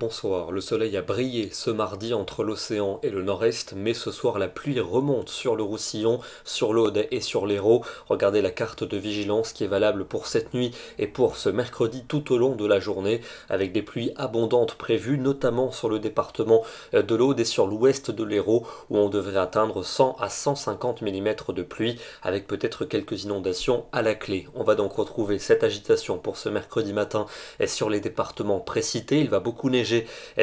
bonsoir. Le soleil a brillé ce mardi entre l'océan et le nord-est, mais ce soir la pluie remonte sur le Roussillon, sur l'Aude et sur l'Hérault. Regardez la carte de vigilance qui est valable pour cette nuit et pour ce mercredi tout au long de la journée, avec des pluies abondantes prévues, notamment sur le département de l'Aude et sur l'ouest de l'Hérault, où on devrait atteindre 100 à 150 mm de pluie, avec peut-être quelques inondations à la clé. On va donc retrouver cette agitation pour ce mercredi matin sur les départements précités. Il va beaucoup neiger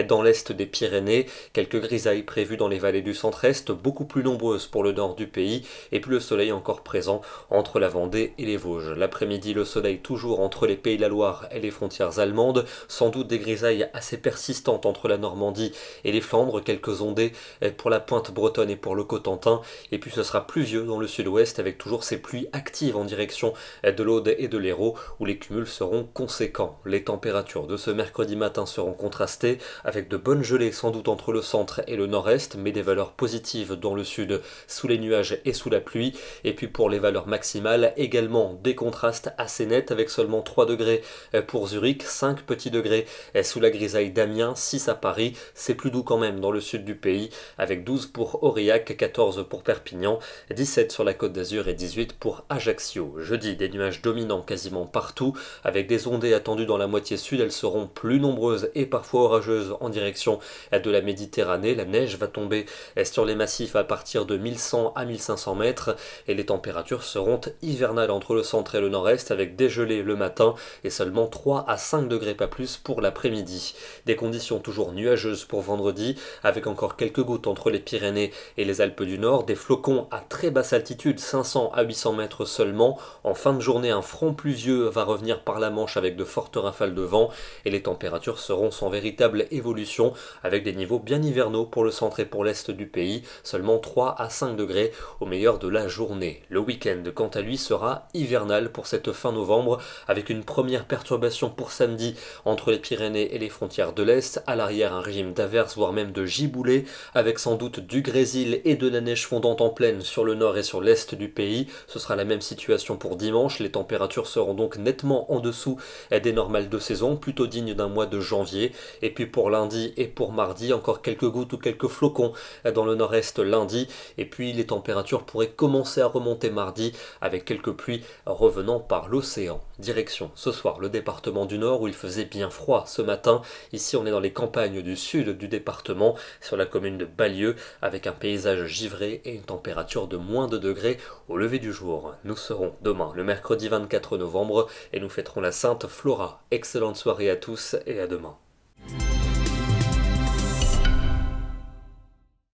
dans l'est des Pyrénées, quelques grisailles prévues dans les vallées du centre-est, beaucoup plus nombreuses pour le nord du pays, et puis le soleil encore présent entre la Vendée et les Vosges. L'après-midi, le soleil toujours entre les Pays de la Loire et les frontières allemandes, sans doute des grisailles assez persistantes entre la Normandie et les Flandres, quelques ondées pour la pointe bretonne et pour le Cotentin, et puis ce sera pluvieux dans le sud-ouest avec toujours ces pluies actives en direction de l'Aude et de l'Hérault, où les cumuls seront conséquents. Les températures de ce mercredi matin seront contrastées, avec de bonnes gelées sans doute entre le centre et le nord-est, mais des valeurs positives dans le sud, sous les nuages et sous la pluie. Et puis pour les valeurs maximales, également des contrastes assez nets, avec seulement 3 degrés pour Zurich, 5 petits degrés sous la grisaille d'Amiens, 6 à Paris. C'est plus doux quand même dans le sud du pays, avec 12 pour Aurillac, 14 pour Perpignan, 17 sur la Côte d'Azur et 18 pour Ajaccio. Jeudi, des nuages dominants quasiment partout, avec des ondées attendues dans la moitié sud. Elles seront plus nombreuses et parfois orageuses en direction de la Méditerranée. La neige va tomber sur les massifs à partir de 1100 à 1500 mètres et les températures seront hivernales entre le centre et le nord-est, avec des gelées le matin et seulement 3 à 5 degrés pas plus pour l'après-midi. Des conditions toujours nuageuses pour vendredi, avec encore quelques gouttes entre les Pyrénées et les Alpes du Nord, des flocons à très basse altitude, 500 à 800 mètres seulement. En fin de journée, un front pluvieux va revenir par la Manche avec de fortes rafales de vent et les températures seront sans véritable évolution, avec des niveaux bien hivernaux pour le centre et pour l'est du pays, seulement 3 à 5 degrés au meilleur de la journée. Le week-end, quant à lui, sera hivernal pour cette fin novembre, avec une première perturbation pour samedi entre les Pyrénées et les frontières de l'Est. À l'arrière, un régime d'averses, voire même de giboulées, avec sans doute du grésil et de la neige fondante en plaine sur le nord et sur l'est du pays. Ce sera la même situation pour dimanche. Les températures seront donc nettement en dessous des normales de saison, plutôt dignes d'un mois de janvier. Et puis pour lundi et pour mardi, encore quelques gouttes ou quelques flocons dans le nord-est lundi. Et puis les températures pourraient commencer à remonter mardi, avec quelques pluies revenant par l'océan. Direction ce soir le département du Nord, où il faisait bien froid ce matin. Ici on est dans les campagnes du sud du département, sur la commune de Ballieu, avec un paysage givré et une température de moins de degrés au lever du jour. Nous serons demain le mercredi 24 novembre et nous fêterons la Sainte Flora. Excellente soirée à tous et à demain.